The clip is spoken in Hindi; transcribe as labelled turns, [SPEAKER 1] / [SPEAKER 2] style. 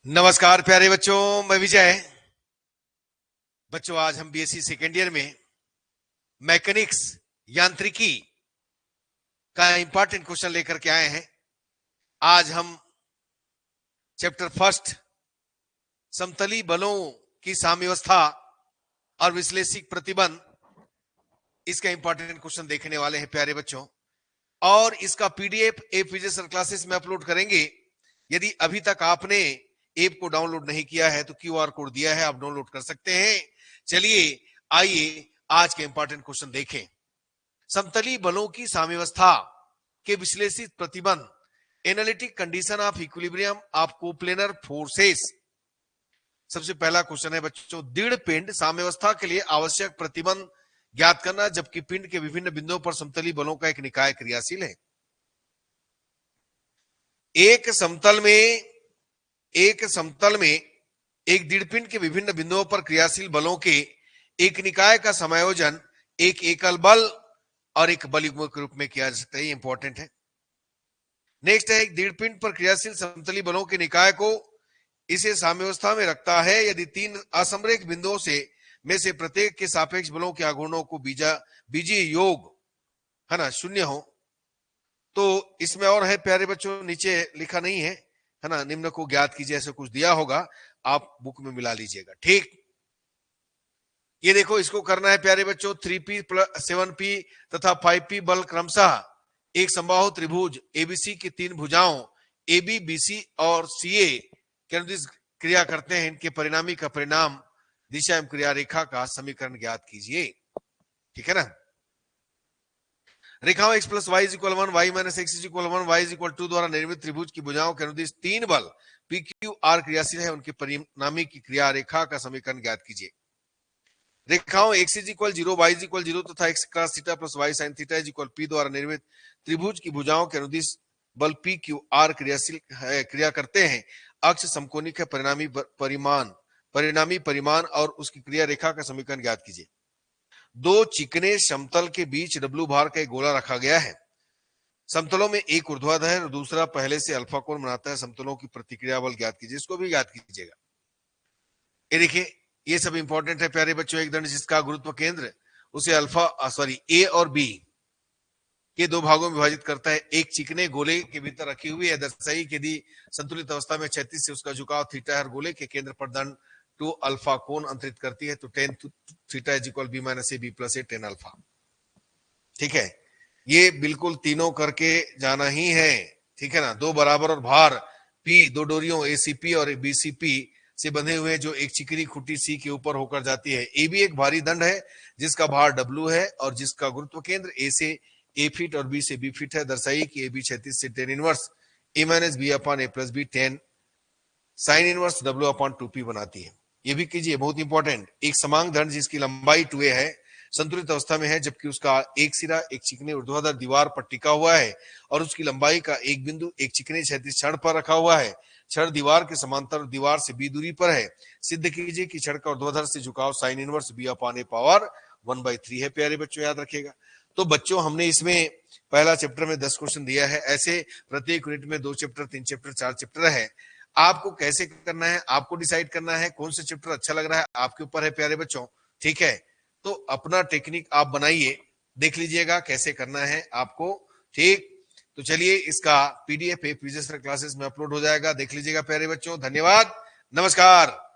[SPEAKER 1] नमस्कार प्यारे बच्चों, मैं विजय। बच्चों, आज हम बीएससी सेकेंड ईयर में मैकेनिक्स यांत्रिकी का इंपॉर्टेंट क्वेश्चन लेकर के आए हैं। आज हम चैप्टर फर्स्ट समतली बलों की साम्यवस्था और विश्लेषिक प्रतिबंध, इसका इंपॉर्टेंट क्वेश्चन देखने वाले हैं प्यारे बच्चों। और इसका पीडीएफ ऐप विजय क्लासेस में अपलोड करेंगे। यदि अभी तक आपने ऐप को डाउनलोड नहीं किया है तो क्यूआर कोड दिया है, आप डाउनलोड कर सकते हैं। चलिए आइए आज के इंपॉर्टेंट क्वेश्चन देखें। समतली बलों की साम्यवस्था के विश्लेषित प्रतिबंध, analytic condition of equilibrium of coplanar forces. सबसे पहला क्वेश्चन है बच्चों, दृढ़ पिंड साम्यवस्था के लिए आवश्यक प्रतिबंध ज्ञात करना जबकि पिंड के विभिन्न बिंदुओं पर समतली बलों का एक निकाय क्रियाशील है। एक समतल में एक दृढ़ पिंड के विभिन्न बिंदुओं पर क्रियाशील बलों के एक निकाय का समायोजन एक एकल बल और एक बल युग्म के रूप में किया जा सकता है। ये इंपॉर्टेंट है। नेक्स्ट है, एक दृढ़ पिंड पर क्रियाशील समतली बलों के निकाय को इसे साम्यावस्था में रखता है यदि तीन असमरेख बिंदुओं में से प्रत्येक के सापेक्ष बलों के आघूर्णों को बीजीय योग है ना शून्य हो। तो इसमें और है प्यारे बच्चों, नीचे लिखा नहीं है ना, निम्न को ज्ञात कीजिए, ऐसा कुछ दिया होगा, आप बुक में मिला लीजिएगा। ठीक, ये देखो, इसको करना है प्यारे बच्चों। 3P + 7P तथा 5P बल क्रमशः एक समबाहु त्रिभुज एबीसी की तीन भुजाओं AB, BC और CA के अनुदिश क्रिया करते हैं। इनके परिणामी का परिणाम दिशा एवं क्रिया रेखा का समीकरण ज्ञात कीजिए। ठीक है ना। रेखाओं x + y = 1, y - x = 1, y = 2 द्वारा निर्मित त्रिभुज की भुजाओं के अनुदिश तीन बल PQR क्रियाशील है। उनके परिणामी की क्रिया रेखा का समीकरण ज्ञात कीजिए। रेखाओं x = 0, y = 0 तथा x cos theta + y sin theta = P द्वारा निर्मित त्रिभुज की भुजाओं के अनुदिश बल PQR क्रियाशील है, क्रिया करते हैं। अक्ष समकोणिक है। परिणामी परिमाण और उसकी क्रिया रेखा का समीकरण ज्ञात कीजिए। दो चिकने समतल के बीच W भार का एक गोला रखा गया है। समतलों में एक ऊर्ध्वाधर है और दूसरा पहले से अल्फा कोण बनाता है। समतलों की प्रतिक्रिया बल ज्ञात कीजिए। इसको भी ज्ञात कीजिएगा। ये देखिए, ये सब इंपॉर्टेंट है प्यारे बच्चों। एक दंड जिसका गुरुत्व केंद्र उसे A और B के दो भागों में विभाजित करता है, एक चिकने गोले के भीतर रखी हुई है। दर्शाई कि यदि संतुलित अवस्था में क्षैतिज से उसका झुकाव थीटा है और गोले के केंद्र पर दंड 2 अल्फा कोण अंतरित करती है तो tan theta = B - AB + A tan alpha. ठीक है, ये बिल्कुल तीनों करके जाना ही है। ठीक है ना। दो बराबर और भार P दो डोरियों ACP और BCP से बंधे हुए जो एक चिकनी खुटी C के ऊपर होकर जाती है। AB एक भारी दंड है जिसका भार W है और जिसका गुरुत्व केंद्र A से A फीट और B से B फीट है। दर्शाइए कि AB क्षैतिज से tan inverse A - B / A + B tan sin inverse W/2P बनाती है। ये भी कीजिए, बहुत इंपॉर्टेंट। एक समांग दंड जिसकी लंबाई 2a है, संतुलित अवस्था में है जबकि उसका एक सिरा एक चिकने ऊर्ध्वाधर दीवार पर टिका हुआ है और उसकी लंबाई का एक बिंदु एक चिकने क्षैतिज छड़ पर रखा हुआ है। छड़ दीवार के समांतर दीवार से B दूरी पर है। सिद्ध कीजिए कि छड़ का ऊर्ध्वाधर से झुकाव sin इनवर्स B/A / 1/3 है। प्यारे बच्चों, याद रखिएगा। तो बच्चों, हमने इसमें पहला चैप्टर में 10 क्वेश्चन दिया है। ऐसे प्रत्येक यूनिट में 2 चैप्टर, 3 चैप्टर, 4 चैप्टर है। आपको कैसे करना है, आपको डिसाइड करना है। कौन सा चैप्टर अच्छा लग रहा है, आपके ऊपर है प्यारे बच्चों। ठीक है, तो अपना टेक्निक आप बनाइए, देख लीजिएगा कैसे करना है आपको। ठीक, तो चलिए, इसका पीडीएफ विजय क्लासेस में अपलोड हो जाएगा, देख लीजिएगा प्यारे बच्चों। धन्यवाद, नमस्कार।